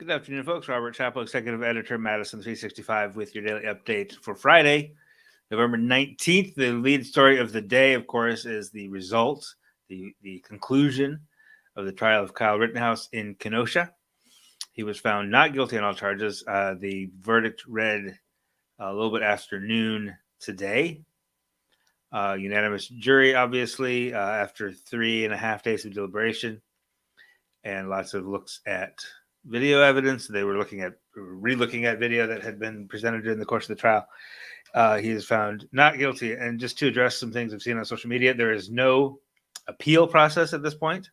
Good afternoon, folks. Robert Chappell, Executive Editor, Madison365, with your daily update for Friday, November 19th. The lead story of the day, of course, is the result, the conclusion of the trial of Kyle Rittenhouse in Kenosha. He was found not guilty on all charges. The verdict read a little bit after noon today. Unanimous jury, obviously, after 3.5 days of deliberation and lots of looks at video evidence. They were re-looking at video that had been presented during the course of the trial. He is found not guilty. And just to address some things I've seen on social media, there is no appeal process at this point,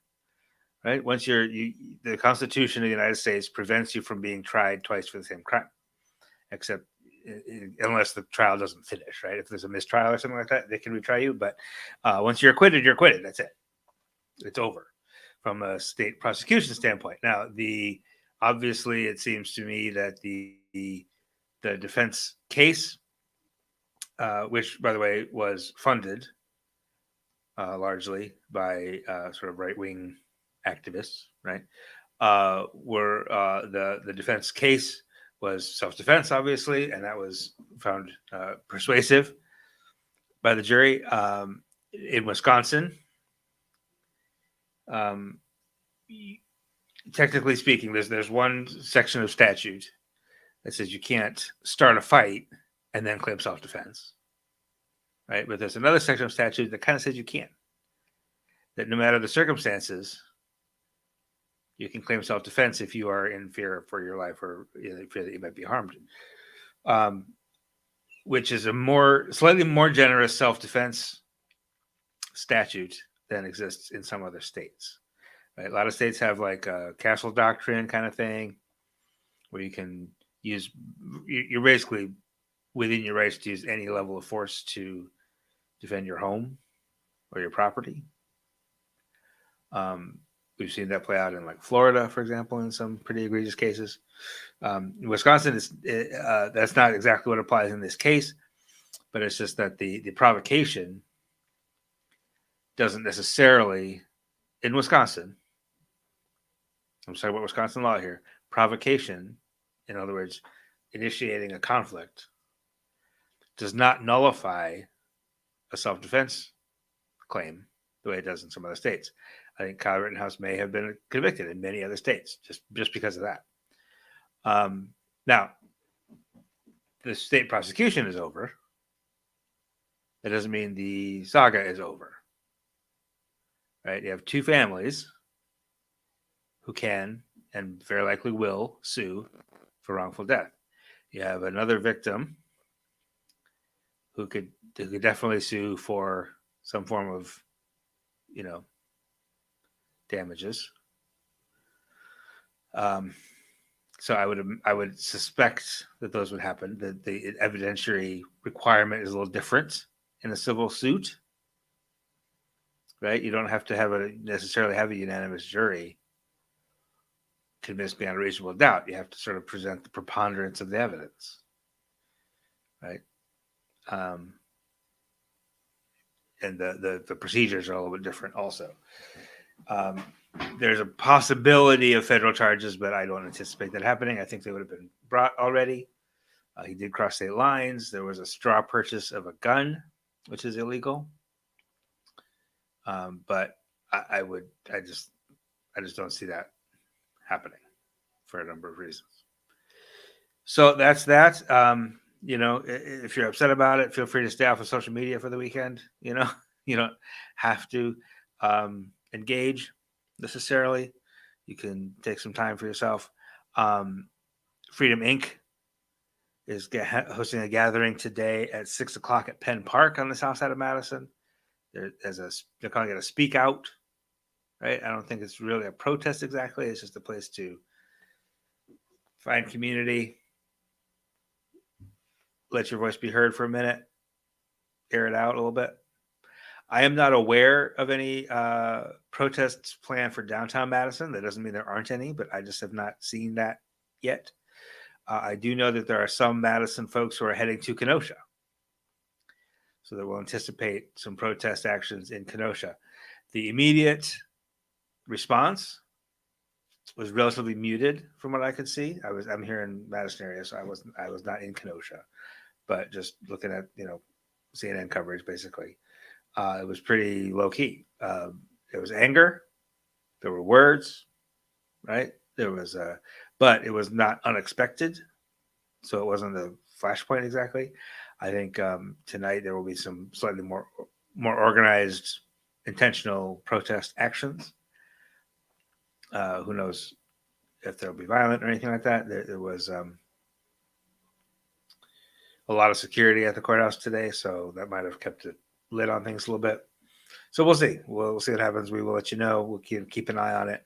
right? Once the Constitution of the United States prevents you from being tried twice for the same crime, except unless the trial doesn't finish, right? If there's a mistrial or something like that, they can retry you. But once you're acquitted, you're acquitted. That's it. It's over from a state prosecution standpoint. Now, obviously, it seems to me that the defense case, which, by the way, was funded largely by sort of right-wing activists, right, the defense case was self-defense, obviously, and that was found persuasive by the jury. In Wisconsin, technically speaking, there's one section of statute that says you can't start a fight and then claim self-defense, right? But there's another section of statute that kind of says you can. That no matter the circumstances, you can claim self-defense if you are in fear for your life or fear that you might be harmed, which is a slightly more generous self-defense statute than exists in some other states. Right? A lot of states have like a castle doctrine kind of thing, where you can you're basically within your rights to use any level of force to defend your home or your property. We've seen that play out in like Florida, for example, in some pretty egregious cases. Wisconsin that's not exactly what applies in this case, but it's just that the provocation doesn't necessarily, in Wisconsin, I'm talking about Wisconsin law here, provocation, in other words, initiating a conflict, does not nullify a self-defense claim the way it does in some other states. I think Kyle Rittenhouse may have been convicted in many other states just because of that. Now, the state prosecution is over. That doesn't mean the saga is over. Right? You have two families who can and very likely will sue for wrongful death. You have another victim who could definitely sue for some form of, damages. So I would suspect that those would happen. The evidentiary requirement is a little different in a civil suit, right? You don't have to necessarily have a unanimous jury convinced beyond a reasonable doubt. You have to sort of present the preponderance of the evidence, right? And the procedures are a little bit different also. There's a possibility of federal charges, but I don't anticipate that happening. I think they would have been brought already. He did cross state lines. There was a straw purchase of a gun, which is illegal. But I just don't see that happening for a number of reasons. So that's that. If you're upset about it, feel free to stay off of social media for the weekend. You don't have to engage necessarily. You can take some time for yourself. Freedom Inc. is hosting a gathering today at 6:00 at Penn Park on the south side of Madison. They're calling it a speak out, right? I don't think it's really a protest exactly. It's just a place to find community, let your voice be heard for a minute, air it out a little bit. I am not aware of any protests planned for downtown Madison. That doesn't mean there aren't any, but I just have not seen that yet. I do know that there are some Madison folks who are heading to Kenosha. So that we'll anticipate some protest actions in Kenosha. The immediate response was relatively muted from what I could see. I'm here in Madison area, so I was not in Kenosha, but just looking at CNN coverage basically, it was pretty low key. There was anger, there were words, right? There was but it was not unexpected, so it wasn't a flashpoint exactly. I think tonight there will be some slightly more organized, intentional protest actions. Who knows if there'll be violent or anything like that. There was a lot of security at the courthouse today, so that might have kept it lit on things a little bit. So we'll see. We'll see what happens. We will let you know. We'll keep an eye on it,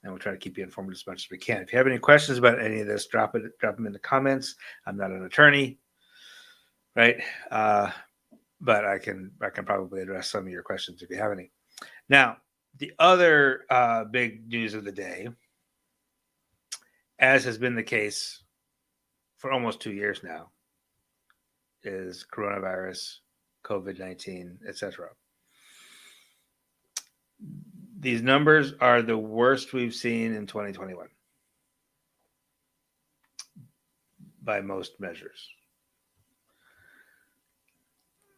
and we'll try to keep you informed as much as we can. If you have any questions about any of this, drop them in the comments. I'm not an attorney, right? But I can probably address some of your questions if you have any. Now, the other big news of the day, as has been the case for almost 2 years now, is coronavirus, COVID-19, etc. These numbers are the worst we've seen in 2021 by most measures.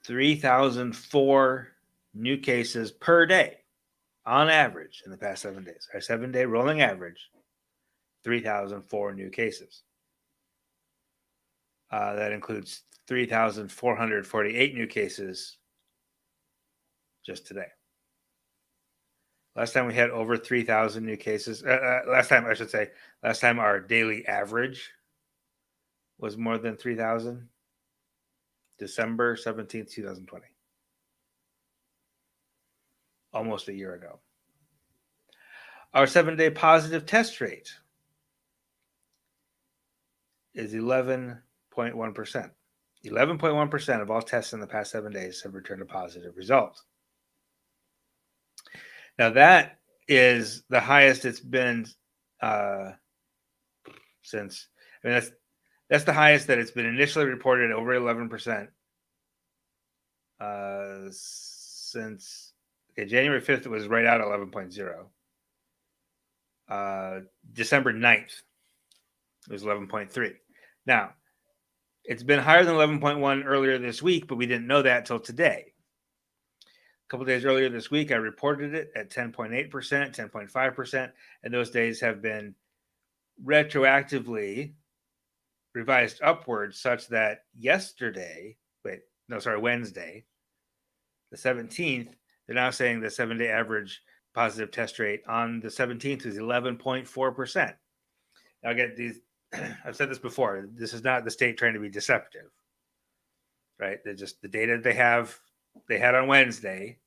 3,004 new cases per day on average in the past 7 days. Our 7-day rolling average, 3,004 new cases. That includes 3,448 new cases just today. Last time we had over 3,000 new cases. Last time our daily average was more than 3,000. December 17th, 2020. Almost a year ago. Our 7-day positive test rate is 11.1%. 11.1% of all tests in the past 7 days have returned a positive result. Now that is the highest it's been since. I mean, that's the highest that it's been initially reported, over 11%, since January 5th. It was right out 11.0. December 9th, it was 11.3. Now, it's been higher than 11.1 earlier this week, but we didn't know that till today. A couple days earlier this week, I reported it at 10.8%, 10.5%, and those days have been retroactively revised upwards, such that Wednesday, the 17th, they're now saying the 7-day average positive test rate on the 17th is 11.4%. Now, again, I've said this before. This is not the state trying to be deceptive, right? They're just the data they had on Wednesday,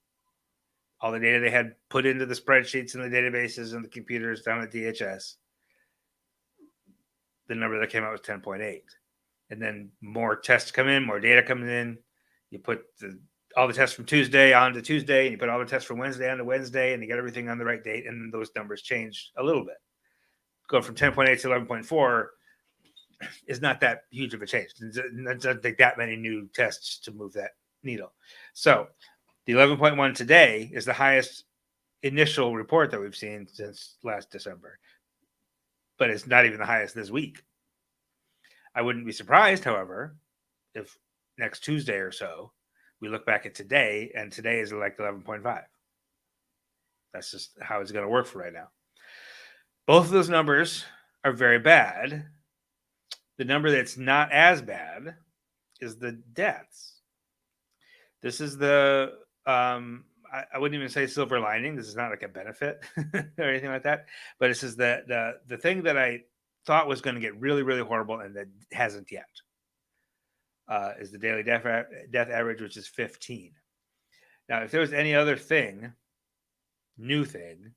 all the data they had put into the spreadsheets and the databases and the computers down at DHS. The number that came out was 10.8. And then more tests come in, more data coming in. You put all the tests from Tuesday onto Tuesday, and you put all the tests from Wednesday onto Wednesday, and you get everything on the right date, and those numbers change a little bit. Going from 10.8 to 11.4 is not that huge of a change. It doesn't take that many new tests to move that needle. So the 11.1 today is the highest initial report that we've seen since last December, but it's not even the highest this week. I wouldn't be surprised, however, if next Tuesday or so we look back at today, and today is like 11.5. That's just how it's going to work for right now. Both of those numbers are very bad. The number that's not as bad is the deaths. This is the I wouldn't even say silver lining. This is not like a benefit or anything like that. But this is the thing that I thought was going to get really, really horrible and that hasn't yet. Is the daily death average, which is 15. Now, if there was any other new thing,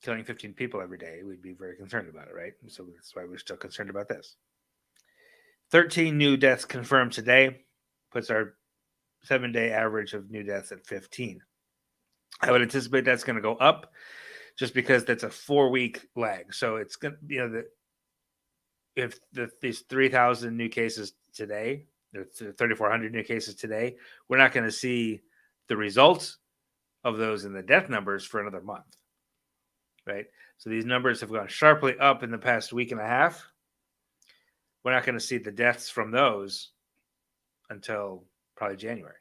killing 15 people every day, we'd be very concerned about it, right? So that's why we're still concerned about this. 13 new deaths confirmed today puts our 7-day average of new deaths at 15. I would anticipate that's going to go up just because that's a 4-week lag. So it's going to, these 3,000 new cases today, 3,400 new cases today, we're not going to see the results of those in the death numbers for another month, right? So these numbers have gone sharply up in the past week and a half. We're not going to see the deaths from those until probably January.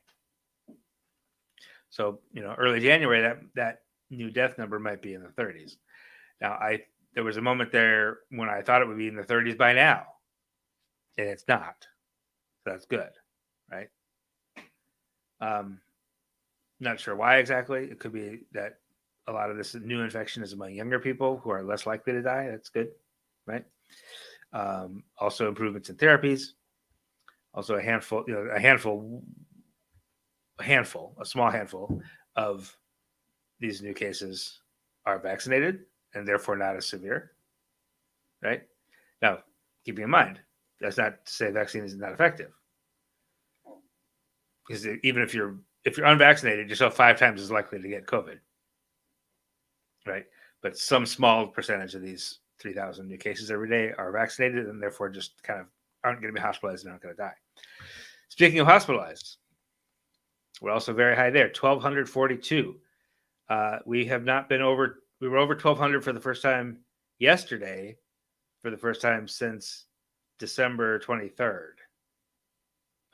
So, early January, that new death number might be in the 30s. Now, there was a moment there when I thought it would be in the 30s by now, and it's not. So that's good, right? Not sure why exactly. It could be that a lot of this new infection is among younger people who are less likely to die. That's good, right? Also, improvements in therapies. Also, a small handful of these new cases are vaccinated and therefore not as severe, right? Now, keeping in mind, that's not to say vaccine is not effective. Because even if you're unvaccinated, you're still 5 times as likely to get COVID, right? But some small percentage of these 3,000 new cases every day are vaccinated and therefore just kind of aren't going to be hospitalized and aren't going to die. Speaking of hospitalized, we're also very high there, 1,242. We have not been over. We were over 1,200 for the first time yesterday, for the first time since December 23rd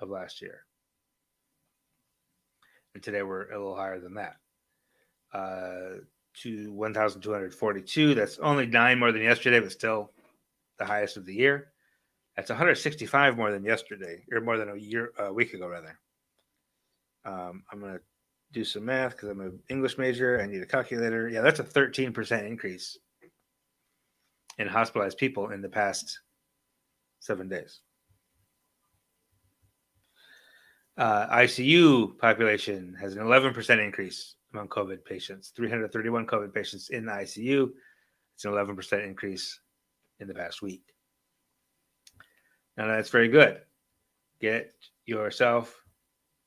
of last year. And today we're a little higher than that. To 1,242. That's only 9 more than yesterday, but still the highest of the year. That's 165 more than yesterday, or more than a week ago, rather. I'm going to do some math because I'm an English major. I need a calculator. Yeah, that's a 13% increase in hospitalized people in the past 7 days. ICU population has an 11% increase among COVID patients. 331 COVID patients in the ICU. It's an 11% increase in the past week. Now that's very good. Get yourself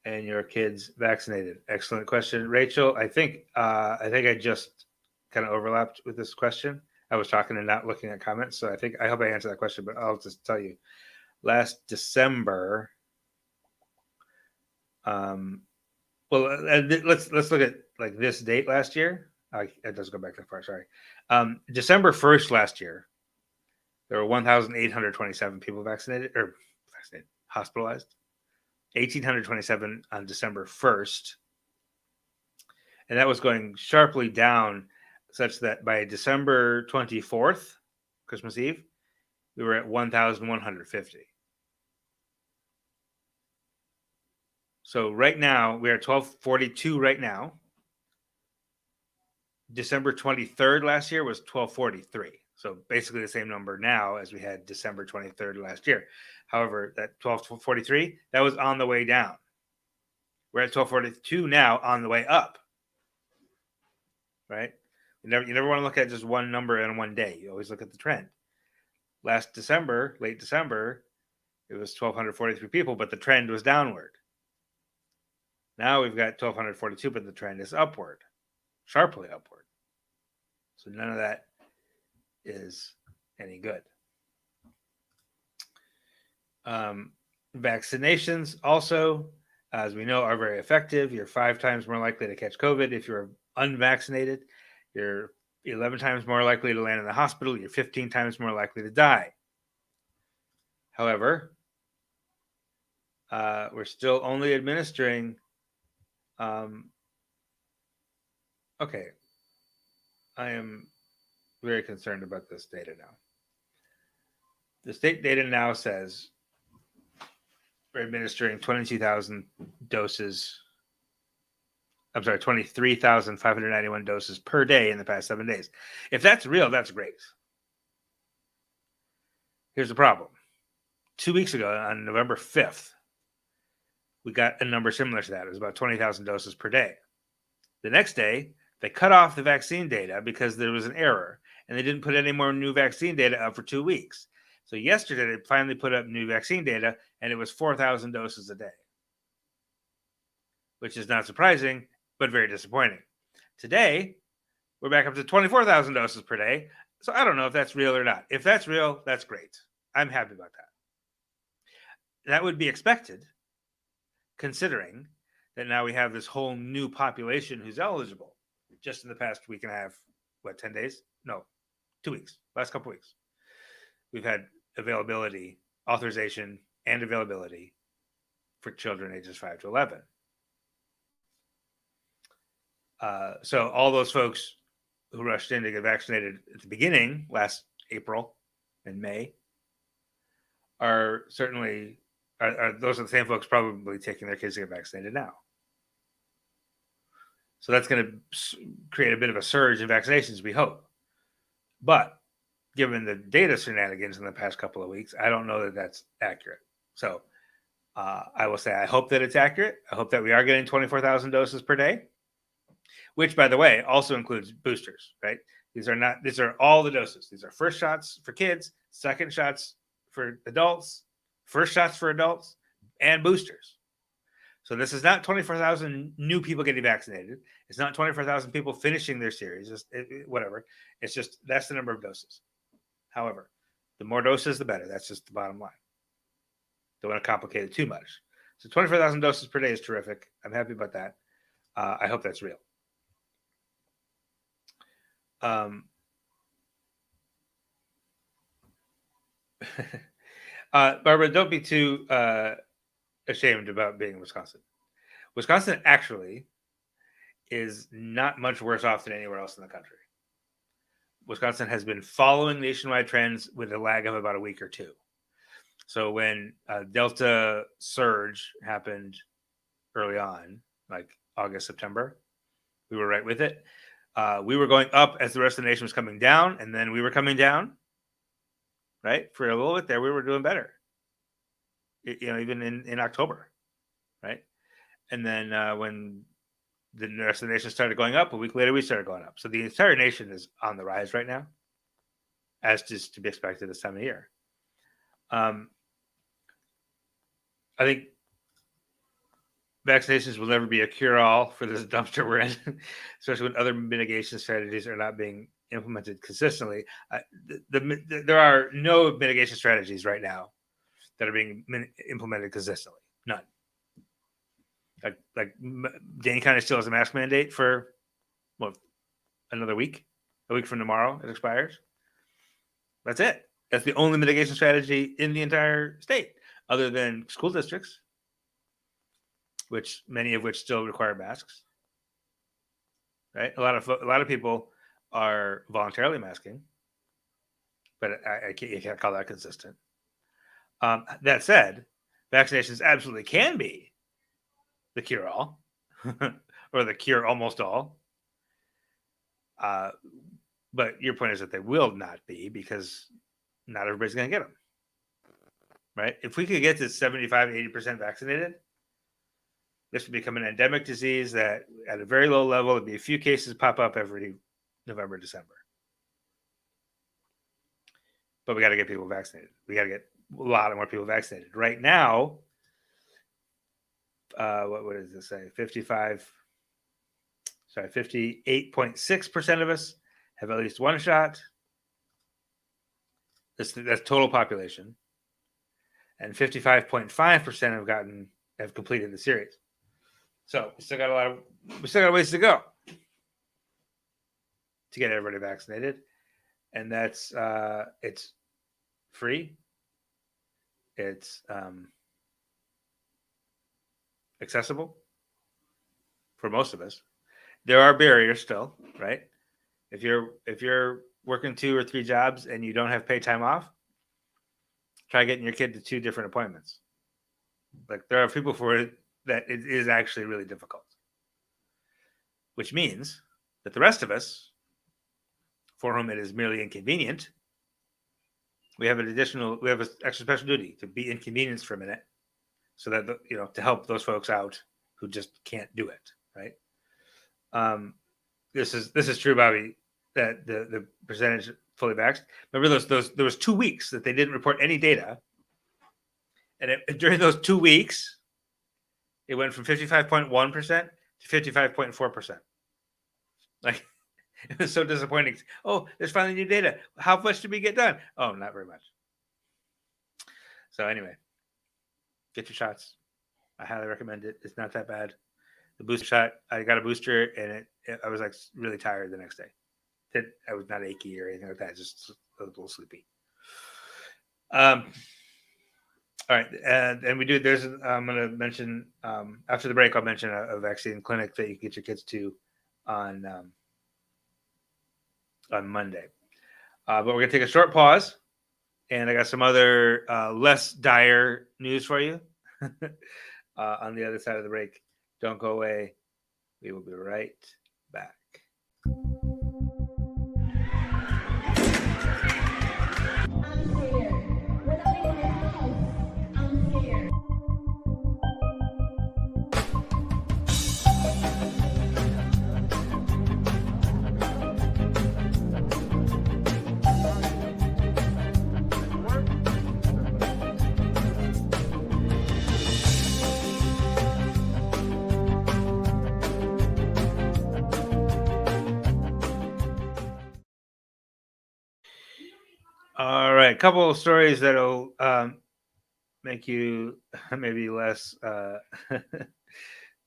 and your kids vaccinated. Excellent question, Rachel. I think I just kind of overlapped with this question. I was talking and not looking at comments, so I hope I answered that question. But I'll just tell you, last December. Let's look at like this date last year. It doesn't go back that far. Sorry. December 1st last year, there were 1,827 people hospitalized. 1,827 on December 1st. And that was going sharply down such that by December 24th, Christmas Eve, we were at 1,150. So right now, we're at 1,242 right now. December 23rd last year was 1,243. So basically the same number now as we had December 23rd last year. However, that 1,243, that was on the way down. We're at 1,242 now on the way up. Right? You never want to look at just one number in one day. You always look at the trend. Late December, it was 1,243 people, but the trend was downward. Now we've got 1,242, but the trend is upward, sharply upward. So none of that is any good. Vaccinations also, as we know, are very effective. You're 5 times more likely to catch COVID if you're unvaccinated. You're 11 times more likely to land in the hospital. You're 15 times more likely to die. However, we're still only administering. Okay. I am very concerned about this data now. The state data now says we're administering 22,000 doses. I'm sorry, 23,591 doses per day in the past 7 days. If that's real, that's great. Here's the problem. 2 weeks ago, on November 5th, we got a number similar to that. It was about 20,000 doses per day. The next day, they cut off the vaccine data because there was an error, and they didn't put any more new vaccine data up for 2 weeks. So yesterday, they finally put up new vaccine data, and it was 4,000 doses a day, which is not surprising, but very disappointing. Today, we're back up to 24,000 doses per day. So I don't know if that's real or not. If that's real, that's great. I'm happy about that. That would be expected, considering that now we have this whole new population who's eligible just in the past week and a half, 10 days? No, 2 weeks. Last couple weeks, we've had availability, authorization, and availability for children ages 5 to 11. So all those folks who rushed in to get vaccinated at the beginning, last April and May, are certainly those are the same folks probably taking their kids to get vaccinated now. So that's going to create a bit of a surge in vaccinations, we hope. But given the data shenanigans in the past couple of weeks, I don't know that that's accurate. So I will say I hope that it's accurate. I hope that we are getting 24,000 doses per day, which, by the way, also includes boosters, right? These are all the doses. These are first shots for kids, second shots for adults, first shots for adults, and boosters. So this is not 24,000 new people getting vaccinated. It's not 24,000 people finishing their series, whatever. It's just that's the number of doses. However, the more doses, the better. That's just the bottom line. Don't want to complicate it too much. So 24,000 doses per day is terrific. I'm happy about that. I hope that's real. Barbara, don't be too ashamed about being in Wisconsin. Wisconsin actually is not much worse off than anywhere else in the country. Wisconsin has been following nationwide trends with a lag of about a week or two. So when Delta surge happened early on, like August, September, we were right with it. We were going up as the rest of the nation was coming down, and then we were coming down, right? For a little bit there, we were doing better, even in October, right? And then when the rest of the nation started going up, a week later, we started going up. So the entire nation is on the rise right now, as is to be expected this time of year. I think vaccinations will never be a cure-all for this dumpster we're in, especially when other mitigation strategies are not being implemented consistently. There are no mitigation strategies right now that are being implemented consistently. None. Like Dane County still has a mask mandate for another week. A week from tomorrow, it expires. That's it. That's the only mitigation strategy in the entire state, other than school districts, many of which still require masks. Right? A lot of people are voluntarily masking, but you can't call that consistent. That said, vaccinations absolutely can be the cure-all, or the cure almost all. But your point is that they will not be, because not everybody's going to get them. Right? If we could get to 75, 80% vaccinated, this would become an endemic disease that at a very low level, it'd be a few cases pop up every November, December. But we got to get people vaccinated. We got to get a lot more people vaccinated. Right now, what does this say? 58.6% of us have at least one shot. That's total population. And 55.5% have completed the series. So we still got a ways to go to get everybody vaccinated. And that's it's free. It's accessible for most of us. There are barriers still, right? If you're working 2 or 3 jobs and you don't have paid time off, try getting your kid to 2 different appointments. Like, there are people for it that it is actually really difficult, which means that the rest of us, for whom it is merely inconvenient, we have an extra special duty to be inconvenienced for a minute, so that to help those folks out who just can't do it, right? This is true, Bobby, that the percentage fully vaxxed. Remember there was 2 weeks that they didn't report any data, and during those 2 weeks, it went from 55.1% to 55.4%. Like, it was so disappointing. Oh, there's finally new data. How much did we get done? Oh, not very much. So anyway, get your shots. I highly recommend it. It's not that bad. The booster shot, I got a booster, and I was like really tired the next day. I was not achy or anything like that. Just a little sleepy. All right, and we do. I'm going to mention after the break. I'll mention a vaccine clinic that you can get your kids to on Monday. But we're going to take a short pause, and I got some other less dire news for you on the other side of the break. Don't go away. We will be right back. All right, a couple of stories that'll make you maybe less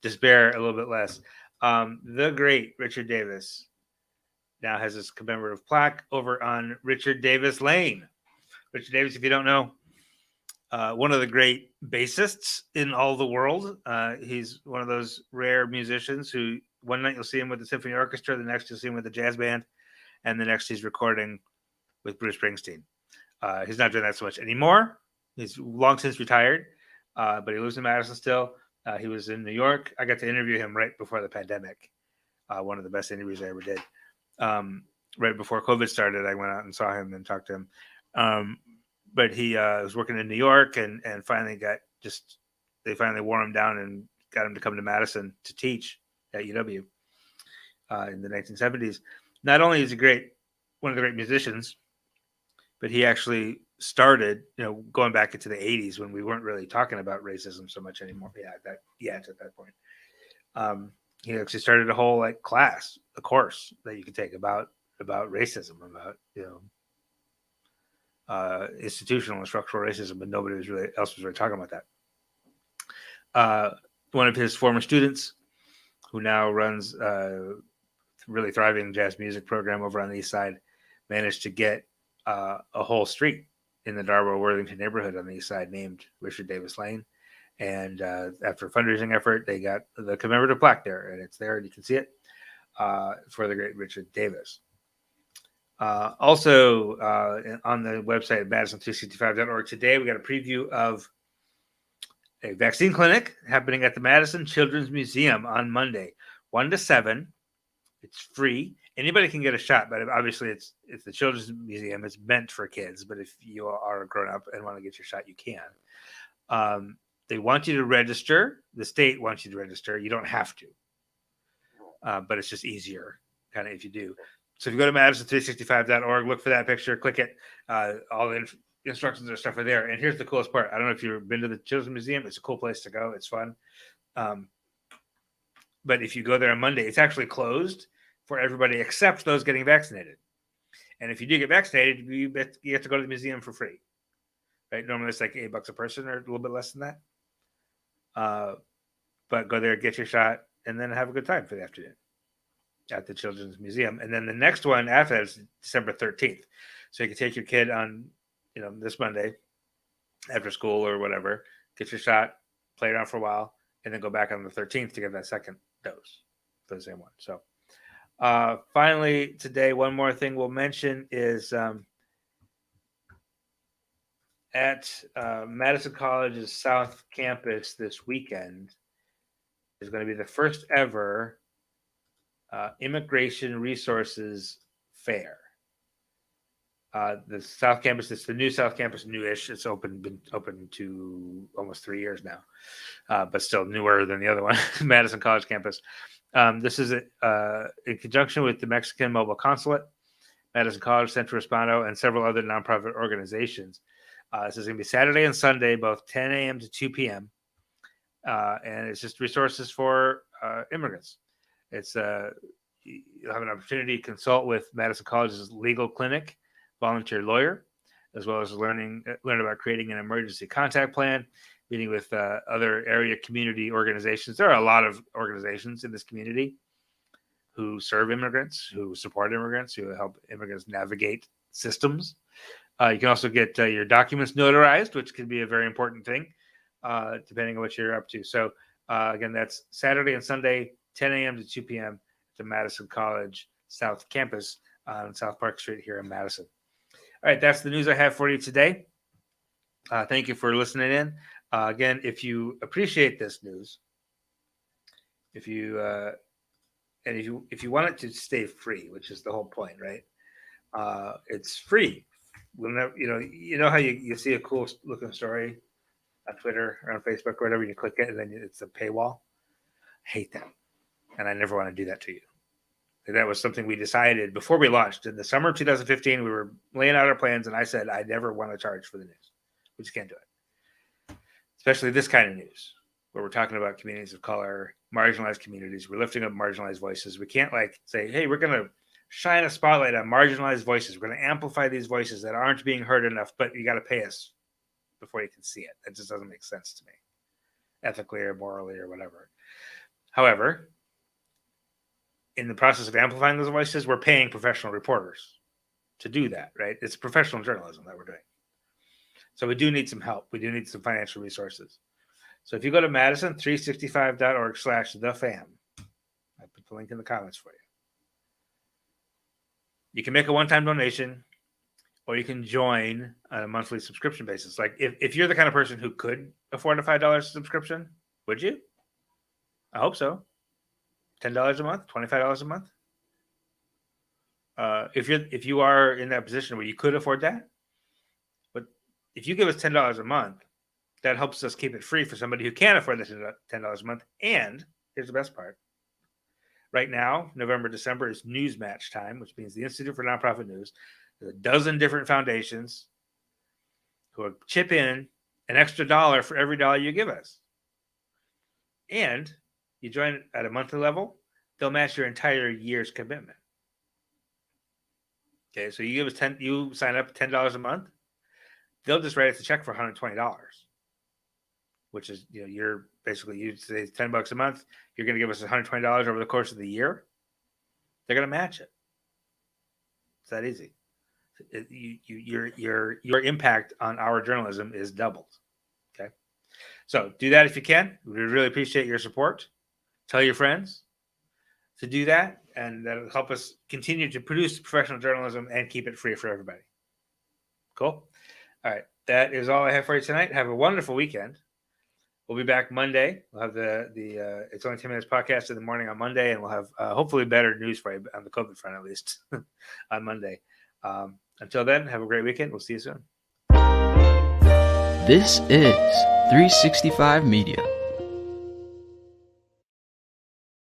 despair a little bit less. The great Richard Davis now has this commemorative plaque over on Richard Davis Lane. Richard Davis, if you don't know, one of the great bassists in all the world. He's one of those rare musicians who one night you'll see him with the symphony orchestra, the next you'll see him with the jazz band, and the next he's recording with Bruce Springsteen. He's not doing that so much anymore. He's long since retired, but he lives in Madison still. He was in New York. I got to interview him right before the pandemic. One of the best interviews I ever did. Right before COVID started, I went out and saw him and talked to him. But he was working in New York and finally they finally wore him down and got him to come to Madison to teach at UW in the 1970s. Not only is he one of the great musicians, but he actually started, going back into the 80s when we weren't really talking about racism so much anymore. At that point. He actually started a whole a course that you could take about racism, about institutional and structural racism, but nobody else was really talking about that. One of his former students, who now runs a really thriving jazz music program over on the East Side, managed to get a whole street in the Darbo-Worthington neighborhood on the East Side named Richard Davis Lane. And after a fundraising effort, they got the commemorative plaque there, and it's there, and you can see it for the great Richard Davis. Also, on the website Madison365.org today, we got a preview of a vaccine clinic happening at the Madison Children's Museum on Monday, 1 to 7. It's free. Anybody can get a shot, but obviously it's the Children's Museum. It's meant for kids, but if you are a grown-up and want to get your shot, you can. They want you to register. The state wants you to register. You don't have to, but it's just easier kind of if you do. So if you go to Madison365.org, look for that picture, click it. All the instructions and stuff are there. And here's the coolest part. I don't know if you've been to the Children's Museum. It's a cool place to go. It's fun. But if you go there on Monday, it's actually closed for everybody except those getting vaccinated. And if you do get vaccinated, you have to go to the museum for free. Right? Normally it's like $8 a person or a little bit less than that. But go there, get your shot, and then have a good time for the afternoon at the Children's Museum. And then the next one after that is December 13th. So you can take your kid on, this Monday after school or whatever, get your shot, play around for a while, and then go back on the 13th to get that second dose for the same one. So finally today, one more thing we'll mention is at Madison College's South Campus this weekend is going to be the first ever Immigration Resources Fair. The South Campus, it's the new South Campus, newish. It's been open to almost 3 years now, but still newer than the other one, Madison College campus. This is in conjunction with the Mexican Mobile Consulate, Madison College, Centro Hispano, and several other nonprofit organizations. This is going to be Saturday and Sunday, both 10 a.m. to 2 p.m. And it's just resources for immigrants. It's you'll have an opportunity to consult with Madison College's legal clinic, volunteer lawyer, as well as learn about creating an emergency contact plan, meeting with other area community organizations. There are a lot of organizations in this community who serve immigrants, who support immigrants, who help immigrants navigate systems. You can also get your documents notarized, which can be a very important thing, depending on what you're up to. So again, that's Saturday and Sunday, 10 a.m. to 2 p.m. at the Madison College South Campus on South Park Street here in Madison. All right, that's the news I have for you today. Thank you for listening in. Again, if you appreciate this news, if you want it to stay free, which is the whole point, right? It's free. Whenever, you know how you see a cool looking story on Twitter or on Facebook or whatever, you click it and then it's a paywall. I hate that, and I never want to do that to you. That was something we decided before we launched in the summer of 2015. We were laying out our plans, and I said I never want to charge for the news. We just can't do it, especially this kind of news where we're talking about communities of color, marginalized communities. We're lifting up marginalized voices. We can't say, hey, we're going to shine a spotlight on marginalized voices. We're going to amplify these voices that aren't being heard enough, but you got to pay us before you can see it. That just doesn't make sense to me, ethically or morally or whatever. However, in the process of amplifying those voices, we're paying professional reporters to do that, right? It's professional journalism that we're doing. So we do need some help. We do need some financial resources. So if you go to Madison365.org/thefam, I put the link in the comments for you. You can make a one-time donation, or you can join on a monthly subscription basis. Like if you're the kind of person who could afford a $5 subscription, would you? I hope so. $10 a month, $25 a month. If you are in that position where you could afford that, but if you give us $10 a month, that helps us keep it free for somebody who can't afford the $10 a month. And here's the best part. Right now, November, December is news match time, which means the Institute for Nonprofit News. There's a dozen different foundations who will chip in an extra $1 for every $1 you give us. And you join at a monthly level, they'll match your entire year's commitment. Okay, so you give us you sign up $10 a month, they'll just write us a check for $120, which is, you're basically, you say it's $10 a month, you're going to give us $120 over the course of the year. They're going to match it. It's that easy. Your impact on our journalism is doubled. Okay, so do that if you can. We really appreciate your support. Tell your friends to do that, and that'll help us continue to produce professional journalism and keep it free for everybody. Cool. All right, that is all I have for you tonight. Have a wonderful weekend. We'll be back Monday. We'll have the It's Only 10 Minutes podcast in the morning on Monday, and we'll have hopefully better news for you on the COVID front, at least on Monday. Until then, have a great weekend. We'll see you soon. This is 365 Media.